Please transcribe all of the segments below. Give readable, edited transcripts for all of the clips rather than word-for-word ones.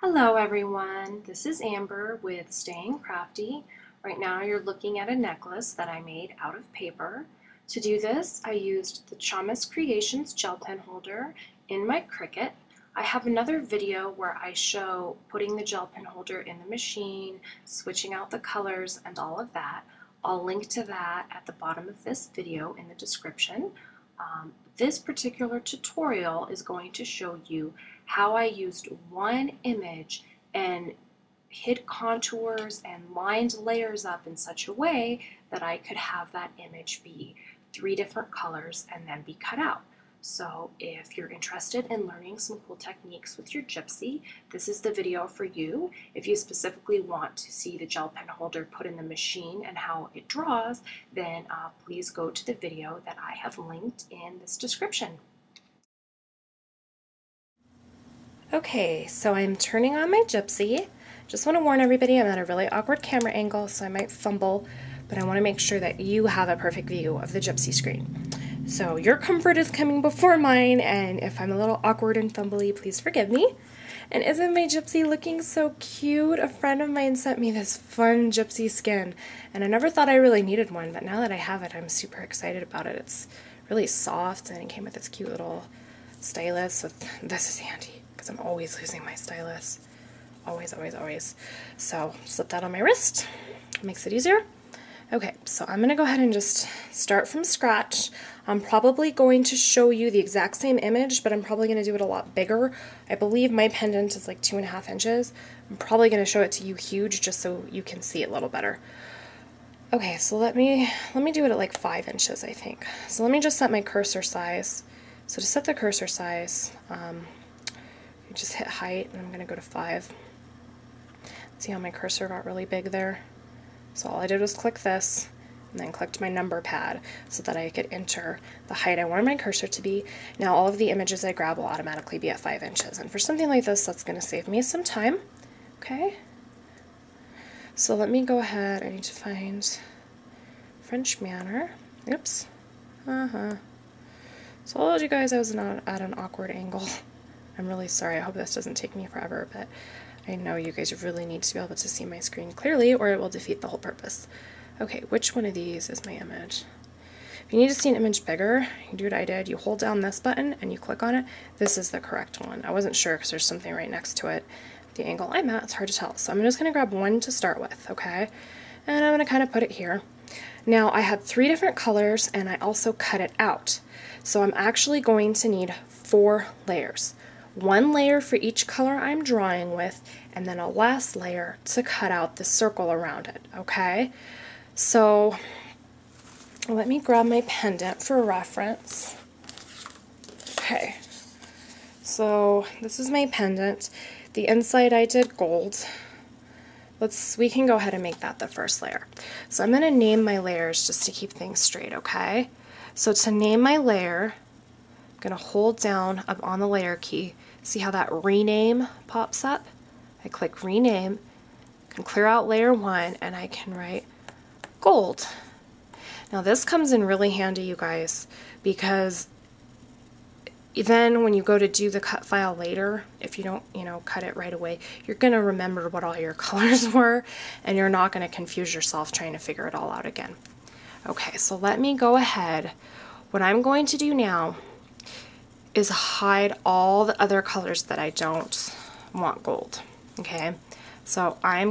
Hello everyone, this is Amber with Staying Crafty. Right now you're looking at a necklace that I made out of paper. To do this, I used the Chamas Creations gel pen holder in my Cricut. I have another video where I show putting the gel pen holder in the machine, switching out the colors and all of that. I'll link to that at the bottom of this video in the description. This particular tutorial is going to show you how I used one image and hid contours and lined layers up in such a way that I could have that image be 3 different colors and then be cut out. So if you're interested in learning some cool techniques with your Gypsy, this is the video for you. If you specifically want to see the gel pen holder put in the machine and how it draws, then please go to the video that I have linked in this description. Okay, so I'm turning on my Gypsy. Just want to warn everybody I'm at a really awkward camera angle, so I might fumble, but I want to make sure that you have a perfect view of the Gypsy screen. So your comfort is coming before mine, and if I'm a little awkward and fumbly, please forgive me. And isn't my Gypsy looking so cute? A friend of mine sent me this fun Gypsy skin, and I never thought I really needed one, but now that I have it, I'm super excited about it. It's really soft, and it came with this cute little stylus with, this is handy, because I'm always losing my stylus. Always, always, always. So slip that on my wrist, makes it easier. Okay, so I'm going to go ahead and just start from scratch. I'm probably going to show you the exact same image, but I'm probably going to do it a lot bigger. I believe my pendant is like 2.5 inches. I'm probably going to show it to you huge just so you can see it a little better. Okay, so let me do it at like 5 inches, I think. So let me just set my cursor size. So to set the cursor size, you just hit height, and I'm going to go to 5. See how my cursor got really big there? So all I did was click this, and then clicked my number pad so that I could enter the height I wanted my cursor to be. Now all of the images I grab will automatically be at 5 inches, and for something like this, that's going to save me some time. Okay? So let me go ahead, I need to find French manner. Oops. So I told you guys I was at an awkward angle. I'm really sorry, I hope this doesn't take me forever, but I know you guys really need to be able to see my screen clearly or it will defeat the whole purpose. Okay, which one of these is my image? If you need to see an image bigger, you do what I did. You hold down this button and you click on it. This is the correct one. I wasn't sure because there's something right next to it. The angle I'm at, it's hard to tell. So I'm just going to grab one to start with, okay? And I'm going to kind of put it here. Now I had 3 different colors and I also cut it out. So I'm actually going to need 4 layers. 1 layer for each color I'm drawing with, and then a last layer to cut out the circle around it, okay? So let me grab my pendant for reference. Okay, so this is my pendant. The inside I did gold. We can go ahead and make that the first layer. So I'm going to name my layers just to keep things straight, okay? So to name my layer, I'm going to hold down up on the layer key. See how that rename pops up? I click rename, can clear out layer 1, and I can write gold. Now this comes in really handy, you guys, because then when you go to do the cut file later, if you don't, cut it right away, you're going to remember what all your colors were, and you're not going to confuse yourself trying to figure it all out again. Okay, so let me go ahead. What I'm going to do now is hide all the other colors that I don't want gold, okay? So I'm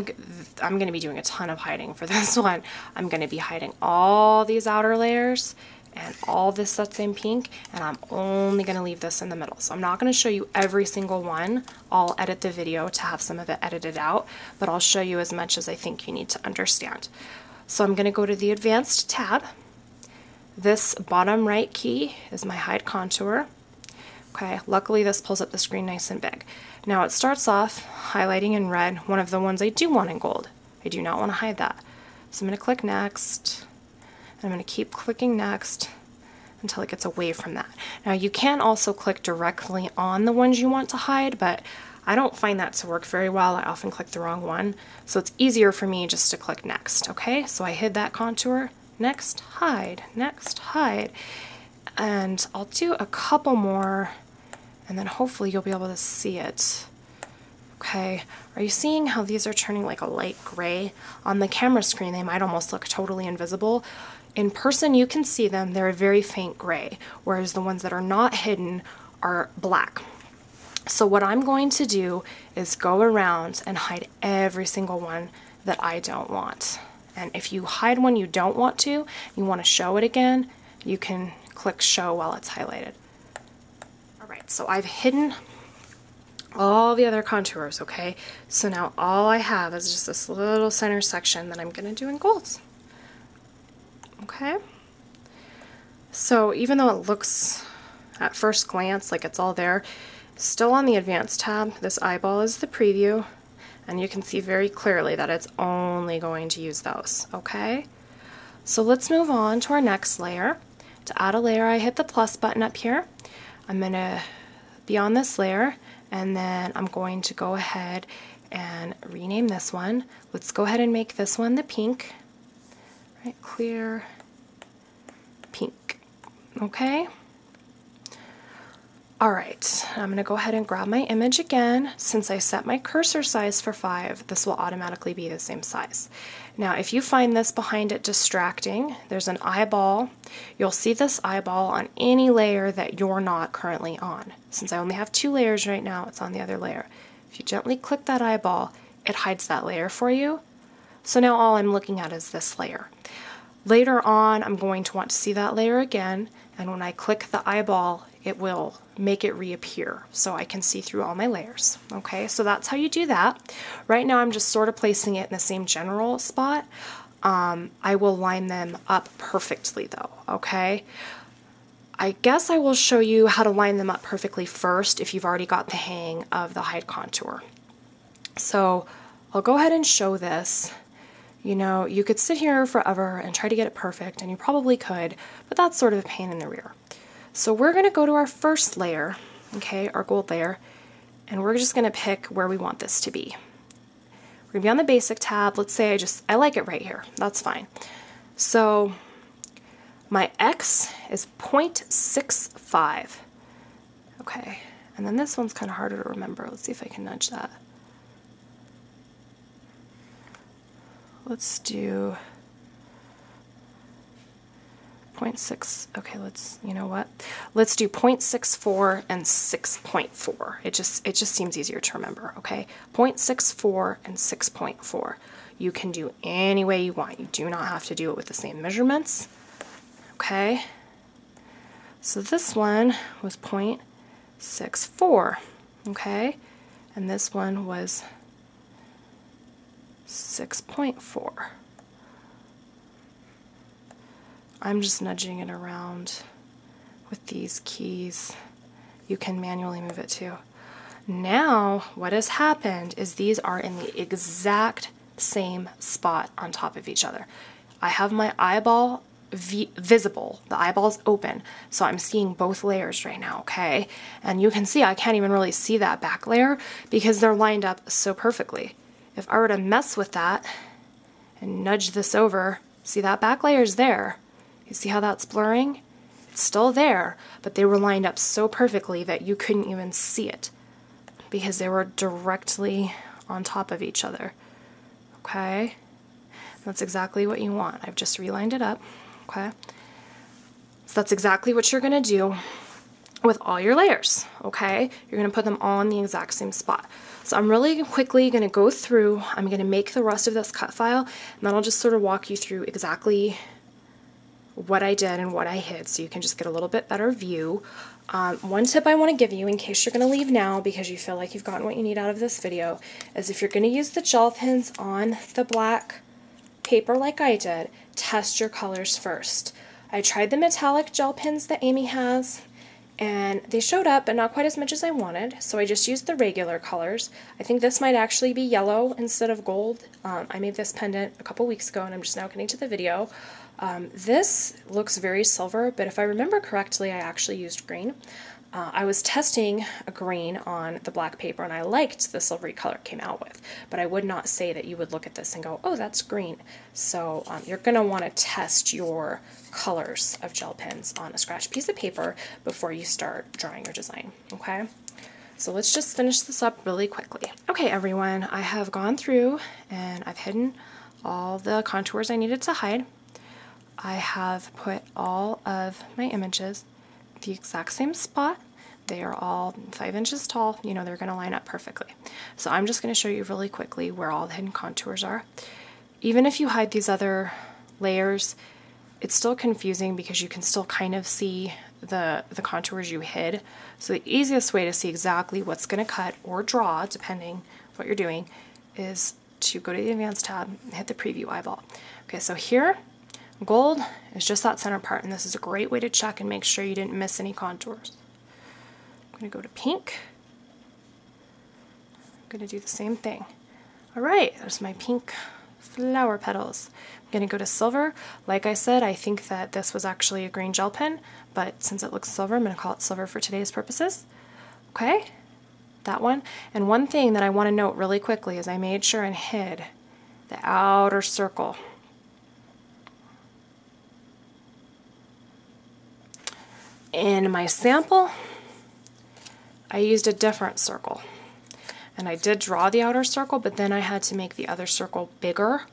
going to be doing a ton of hiding for this one. I'm going to be hiding all these outer layers and all this that's in pink, and I'm only going to leave this in the middle. So I'm not going to show you every single one. I'll edit the video to have some of it edited out, but I'll show you as much as I think you need to understand. So I'm going to go to the Advanced tab. This bottom right key is my hide contour. Okay, luckily this pulls up the screen nice and big. Now it starts off highlighting in red one of the ones I do want in gold. I do not want to hide that. So I'm going to click next, and I'm going to keep clicking next until it gets away from that. Now you can also click directly on the ones you want to hide, but I don't find that to work very well. I often click the wrong one, so it's easier for me just to click next. Okay, so I hid that contour, next, hide, and I'll do a couple more, and then hopefully you'll be able to see it Okay, are you seeing how these are turning like a light gray? On the camera screen, they might almost look totally invisible. In person, you can see them. They're a very faint gray, whereas the ones that are not hidden are black. So what I'm going to do is go around and hide every single one that I don't want. And if you hide one you don't want to, you want to show it again, you can click show while it's highlighted. All right, so I've hidden all the other contours, okay? So now all I have is just this little center section that I'm gonna do in golds. Okay? So even though it looks at first glance like it's all there, still on the advanced tab, this eyeball is the preview, and you can see very clearly that it's only going to use those, okay? So let's move on to our next layer. To add a layer, I hit the plus button up here. I'm gonna be on this layer, and then I'm going to go ahead and rename this one. Let's go ahead and make this one the pink. Right, clear pink. Okay? Alright, I'm going to go ahead and grab my image again. Since I set my cursor size for 5, this will automatically be the same size. Now, if you find this behind it distracting, there's an eyeball. You'll see this eyeball on any layer that you're not currently on. Since I only have 2 layers right now, it's on the other layer. If you gently click that eyeball, it hides that layer for you. So now all I'm looking at is this layer. Later on, I'm going to want to see that layer again, and when I click the eyeball, it will make it reappear so I can see through all my layers. Okay, so that's how you do that. Right now I'm just sort of placing it in the same general spot. I will line them up perfectly though, okay? I guess I will show you how to line them up perfectly first if you've already got the hang of the hide contour. So I'll go ahead and show this. You know, you could sit here forever and try to get it perfect, and you probably could, but that's sort of a pain in the rear. So we're going to go to our first layer, okay, our gold layer, and we're just going to pick where we want this to be. We're going to be on the basic tab. Let's say I like it right here. That's fine. So my X is 0.65. Okay, and then this one's kind of harder to remember. Let's see if I can nudge that. Let's do 0.6, okay, you know what? Let's do 0.64 and 6.4. It just seems easier to remember, okay? 0.64 and 6.4. You can do any way you want. You do not have to do it with the same measurements, okay? So this one was 0.64, okay? And this one was 6.4. I'm just nudging it around with these keys. You can manually move it too. Now, what has happened is these are in the exact same spot on top of each other. I have my eyeball visible. The eyeball's open, so I'm seeing both layers right now, okay? And you can see I can't even really see that back layer because they're lined up so perfectly. If I were to mess with that and nudge this over, see that back layer's there. You see how that's blurring? It's still there, but they were lined up so perfectly that you couldn't even see it because they were directly on top of each other. Okay? That's exactly what you want. I've just relined it up. Okay? So that's exactly what you're going to do with all your layers. Okay? You're going to put them all in the exact same spot. So I'm really quickly going to go through, I'm going to make the rest of this cut file, and then I'll just sort of walk you through exactly what I did and what I hid so you can just get a little bit better view. One tip I want to give you in case you're going to leave now because you feel like you've gotten what you need out of this video is if you're going to use the gel pens on the black paper like I did, test your colors first. I tried the metallic gel pens that Amy has, and they showed up, but not quite as much as I wanted, so I just used the regular colors. I think this might actually be yellow instead of gold. I made this pendant a couple weeks ago, and I'm just now getting to the video. This looks very silver, but if I remember correctly, I actually used green. I was testing a green on the black paper, and I liked the silvery color it came out with, but I would not say that you would look at this and go, oh, that's green. So you're going to want to test your colors of gel pens on a scratch piece of paper before you start drawing your design, okay? So let's just finish this up really quickly. Okay, everyone, I have gone through and I've hidden all the contours I needed to hide. I have put all of my images the exact same spot. They are all 5 inches tall. You know, they're going to line up perfectly. So I'm just going to show you really quickly where all the hidden contours are. Even if you hide these other layers, it's still confusing because you can still kind of see the contours you hid. So the easiest way to see exactly what's going to cut or draw, depending what you're doing, is to go to the Advanced tab and hit the Preview eyeball. Okay, so here, gold is just that center part, and this is a great way to check and make sure you didn't miss any contours. I'm going to go to pink. I'm going to do the same thing. All right, there's my pink flower petals. I'm going to go to silver. Like I said, I think that this was actually a green gel pen, but since it looks silver, I'm going to call it silver for today's purposes. Okay, that one. And one thing that I want to note really quickly is I made sure and hid the outer circle. In my sample, I used a different circle. And I did draw the outer circle, but then I had to make the other circle bigger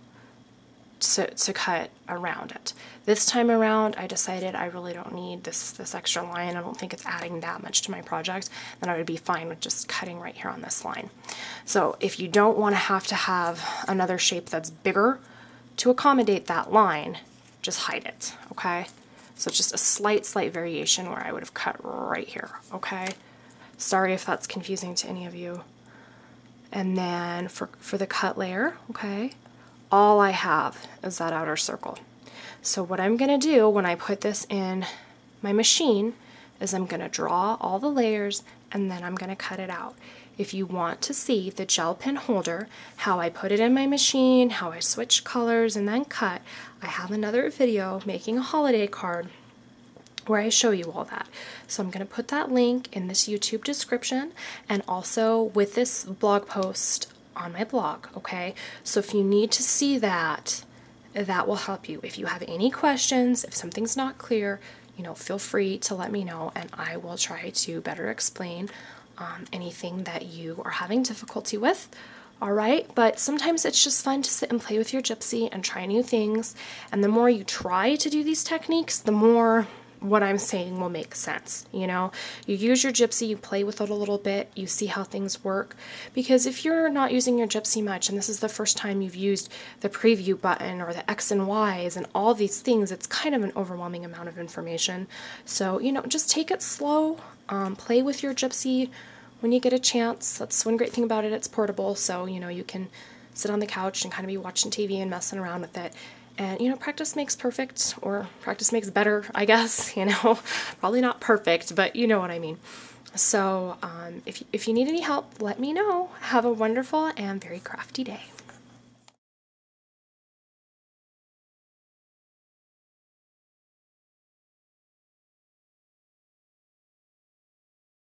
to cut around it. This time around, I decided I really don't need this extra line. I don't think it's adding that much to my project. Then I would be fine with just cutting right here on this line. So if you don't want to have another shape that's bigger to accommodate that line, just hide it, okay? So just a slight variation where I would have cut right here, okay? Sorry if that's confusing to any of you. And then for the cut layer, okay, all I have is that outer circle. So what I'm going to do when I put this in my machine is I'm going to draw all the layers and then I'm going to cut it out. If you want to see the gel pen holder, how I put it in my machine, how I switch colors and then cut, I have another video making a holiday card where I show you all that. So I'm going to put that link in this YouTube description and also with this blog post on my blog, okay? So if you need to see that, that will help you. If you have any questions, if something's not clear, you know, feel free to let me know and I will try to better explain anything that you are having difficulty with. All right, but sometimes it's just fun to sit and play with your Gypsy and try new things. And the more you try to do these techniques, the more what I'm saying will make sense. You know, you use your Gypsy, you play with it a little bit, you see how things work. Because if you're not using your Gypsy much and this is the first time you've used the preview button or the X and Y's and all these things, it's kind of an overwhelming amount of information. So, you know, just take it slow, play with your Gypsy when you get a chance. That's one great thing about it, it's portable, so, you know, you can sit on the couch and kind of be watching TV and messing around with it. And, you know, practice makes perfect, or practice makes better, I guess, you know. Probably not perfect, but you know what I mean. So if you need any help, let me know. Have a wonderful and very crafty day.